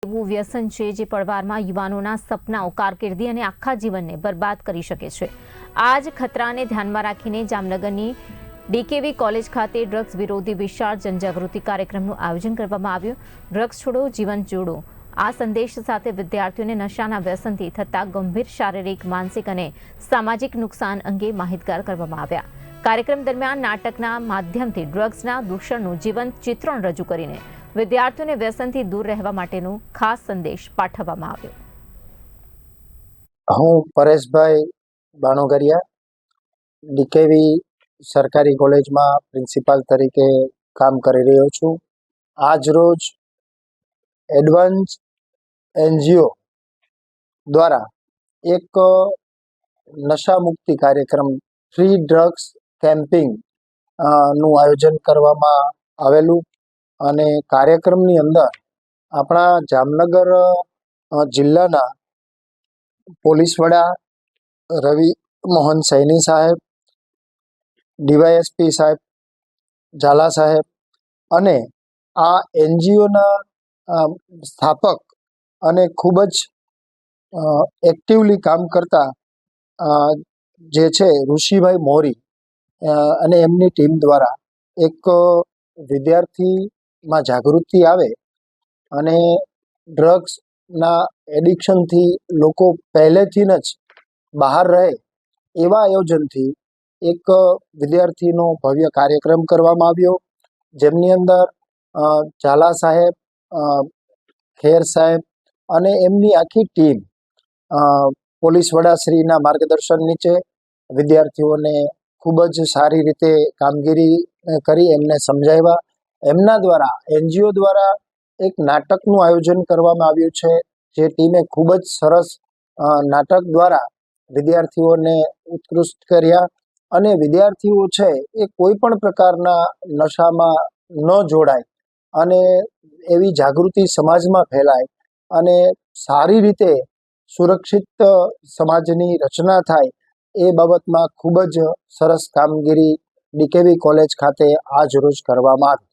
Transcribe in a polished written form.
એવું વ્યસન છે જે પળવારમાં યુવાનોના સપનાઓ, કારકિર્દી અને આખા જીવનને બરબાદ કરી શકે છે। આ જ ખતરાને ધ્યાનમાં રાખીને જામનગરની ડીકેવી કોલેજ ખાતે ડ્રગ્સ વિરોધી વિશાળ જનજાગૃતિ કાર્યક્રમનું આયોજન કરવામાં આવ્યું। ડ્રગ્સ છોડો, જીવન જોડો આ સંદેશ સાથે વિદ્યાર્થીઓને નશાના વ્યસનથી થતા ગંભીર શારીરિક, માનસિક અને સામાજિક નુકસાન અંગે માહિતગાર કરવામાં આવ્યા। કાર્યક્રમ દરમિયાન નાટકના માધ્યમથી ડ્રગ્સના દૂષણનું જીવંત ચિત્રણ રજૂ કરીને વિદ્યાર્થીઓને વ્યસનથી દૂર રહેવા માટેનો ખાસ સંદેશ પાઠવવામાં આવ્યો। હું પરેશભાઈ બાણોગરિયા ડીકેવી સરકારી કોલેજમાં પ્રિન્સિપાલ તરીકે કામ કરી રહ્યો છું। આજ રોજ એડવાન્સ એનજીઓ દ્વારા એક નશા મુક્તિ કાર્યક્રમ ફ્રી ડ્રગ્સ કેમ્પિંગ નું આયોજન કરવામાં આવેલું અને કાર્યક્રમની અંદર આપણા જામનગર જિલ્લાના પોલીસ વડા રવિ મોહન સૈની સાહેબ, ડીવાયએસપી સાહેબ, ઝાલા સાહેબ અને આ એનજીઓના સ્થાપક અને ખૂબ જ એક્ટિવલી કામ કરતા જે છે ઋષિભાઈ મોરી અને એમની ટીમ દ્વારા એક વિદ્યાર્થીમાં જાગૃતિ આવે અને ડ્રગ્સના એડિક્શનથી લોકો પહેલેથી જ બહાર રહે એવા આયોજનથી એક વિદ્યાર્થીનો ભવ્ય કાર્યક્રમ કરવામાં આવ્યો, જેમની અંદર ઝાલા સાહેબ, ખેર સાહેબ અને એમની આખી ટીમ પોલીસ વડાશ્રીના માર્ગદર્શન નીચે વિદ્યાર્થીઓને ખૂબ જ સારી રીતે કામગીરી કરી એમને સમજાવ્યા। એમના દ્વારા એનજીઓ દ્વારા એક નાટકનું આયોજન કરવામાં આવ્યું છે, જે ટીમે ખૂબ જ સરસ નાટક દ્વારા વિદ્યાર્થીઓને ઉત્કૃષ્ટ કર્યા અને વિદ્યાર્થીઓ છે એ કોઈ પણ પ્રકારના નશામાં ન જોડાય અને એવી જાગૃતિ સમાજમાં ફેલાય અને સારી રીતે સુરક્ષિત સમાજની રચના થાય એ બાબતમાં ખૂબ જ સરસ કામગીરી ડીકેવી કોલેજ ખાતે આજ રોજ કરવામાં આવી।